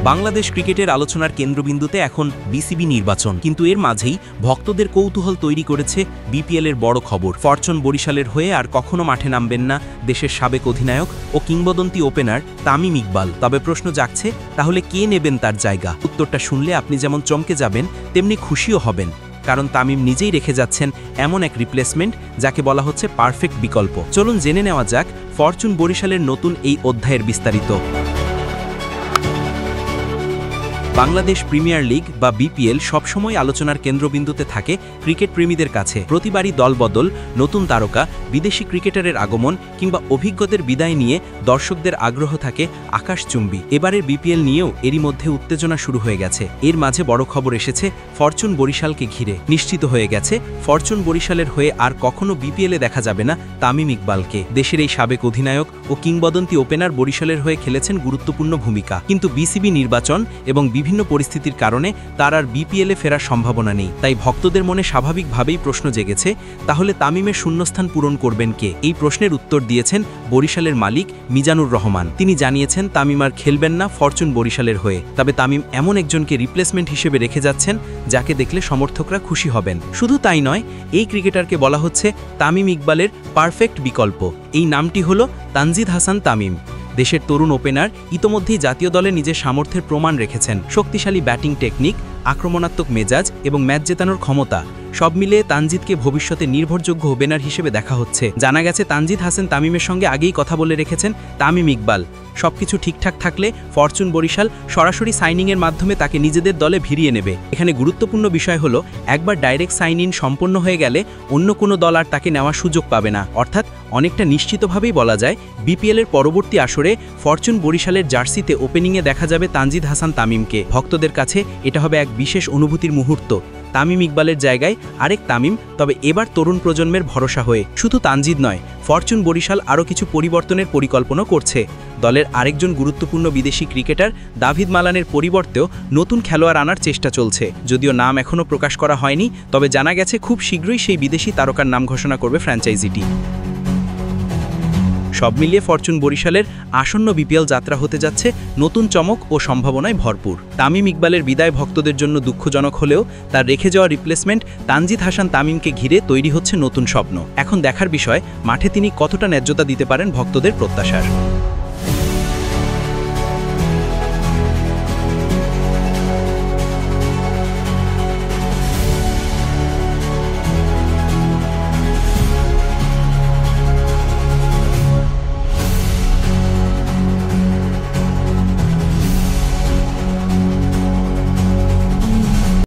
বাংলাদেশ ক্রিকেটের আলোচনার কেন্দ্রবিন্দুতে এখন বিসিবি নির্বাচন, কিন্তু এর মাঝেই ভক্তদের কৌতূহল তৈরি করেছে বিপিএলের বড় খবর। ফরচুন বরিশালের হয়ে আর কখনো মাঠে নামবেন না দেশের সাবেক অধিনায়ক ও কিংবদন্তি ওপেনার তামিম ইকবাল। তবে প্রশ্ন জাগছে, তাহলে কে নেবেন তার জায়গা? উত্তরটা শুনলে আপনি যেমন চমকে যাবেন, তেমনি খুশিও হবেন, কারণ তামিম নিজেই রেখে যাচ্ছেন এমন এক রিপ্লেসমেন্ট যাকে বলা হচ্ছে পারফেক্ট বিকল্প। চলুন জেনে নেওয়া যাক ফরচুন বরিশালের নতুন এই অধ্যায়ের বিস্তারিত। বাংলাদেশ প্রিমিয়ার লিগ বা বিপিএল সবসময় আলোচনার কেন্দ্রবিন্দুতে থাকে ক্রিকেট প্রেমীদের কাছে। প্রতিবারই দলবদল, নতুন তারকা, বিদেশি ক্রিকেটারের আগমন কিংবা অভিজ্ঞদের বিদায় নিয়ে দর্শকদের আগ্রহ থাকে আকাশচুম্বী। এবারের বিপিএল নিয়েও এরই মধ্যে উত্তেজনা শুরু হয়ে গেছে। এর মাঝে বড় খবর এসেছে ফরচুন বরিশালকে ঘিরে। নিশ্চিত হয়ে গেছে ফরচুন বরিশালের হয়ে আর কখনো বিপিএলে দেখা যাবে না তামিম ইকবালকে। দেশের এই সাবেক অধিনায়ক ও কিংবদন্তি ওপেনার বরিশালের হয়ে খেলেছেন গুরুত্বপূর্ণ ভূমিকা, কিন্তু বিসিবি নির্বাচন এবং বিভিন্ন পরিস্থিতির কারণে তার আর বিপিএলে ফেরার সম্ভাবনা নেই। তাই ভক্তদের মনে স্বাভাবিকভাবেই প্রশ্ন জেগেছে, তাহলে তামিমের শূন্যস্থান পূরণ করবেন কে? এই প্রশ্নের উত্তর দিয়েছেন বরিশালের মালিক মিজানুর রহমান। তিনি জানিয়েছেন তামিম আর খেলবেন না ফরচুন বরিশালের হয়ে, তবে তামিম এমন একজনকে রিপ্লেসমেন্ট হিসেবে রেখে যাচ্ছেন যাকে দেখলে সমর্থকরা খুশি হবেন। শুধু তাই নয়, এই ক্রিকেটারকে বলা হচ্ছে তামিম ইকবালের পারফেক্ট বিকল্প। এই নামটি হলো তানজিদ হাসান তামিম। দেশের তরুণ ওপেনার ইতোমধ্যেই জাতীয় দলে নিজের সামর্থ্যের প্রমাণ রেখেছেন। শক্তিশালী ব্যাটিং টেকনিক, আক্রমণাত্মক মেজাজ এবং ম্যাচ জেতানোর ক্ষমতা সব মিলিয়ে তানজিদকে ভবিষ্যতে নির্ভরযোগ্য ওপেনার হিসেবে দেখা হচ্ছে। জানা গেছে তানজিদ হাসান তামিমের সঙ্গে আগেই কথা বলে রেখেছেন তামিম ইকবাল। সবকিছু ঠিকঠাক থাকলে ফরচুন বরিশাল সরাসরি সাইনিংয়ের মাধ্যমে তাকে নিজেদের দলে ভিড়িয়ে নেবে। এখানে গুরুত্বপূর্ণ বিষয় হলো, একবার ডাইরেক্ট সাইন ইন সম্পন্ন হয়ে গেলে অন্য কোনো দল আর তাকে নেওয়ার সুযোগ পাবে না। অর্থাৎ অনেকটা নিশ্চিতভাবেই বলা যায় বিপিএলের পরবর্তী আসরে ফরচুন বরিশালের জার্সিতে ওপেনিংয়ে দেখা যাবে তানজিদ হাসান তামিমকে। ভক্তদের কাছে এটা হবে এক বিশেষ অনুভূতির মুহূর্ত। তামিম ইকবালের জায়গায় আরেক তামিম, তবে এবার তরুণ প্রজন্মের ভরসা হয়ে। শুধু তানজিদ নয়, ফরচুন বরিশাল আরও কিছু পরিবর্তনের পরিকল্পনা করছে। দলের আরেকজন গুরুত্বপূর্ণ বিদেশি ক্রিকেটার দাভিদ মালানের পরিবর্তেও নতুন খেলোয়াড় আনার চেষ্টা চলছে। যদিও নাম এখনও প্রকাশ করা হয়নি, তবে জানা গেছে খুব শীঘ্রই সেই বিদেশি তারকার নাম ঘোষণা করবে ফ্র্যাঞ্চাইজিটি। সব মিলিয়ে ফরচুন বরিশালের আসন্ন বিপিএল যাত্রা হতে যাচ্ছে নতুন চমক ও সম্ভাবনায় ভরপুর। তামিম ইকবালের বিদায় ভক্তদের জন্য দুঃখজনক হলেও তার রেখে যাওয়া রিপ্লেসমেন্ট তানজিদ হাসান তামিমকে ঘিরে তৈরি হচ্ছে নতুন স্বপ্ন। এখন দেখার বিষয়, মাঠে তিনি কতটা ন্যায্যতা দিতে পারেন ভক্তদের প্রত্যাশার।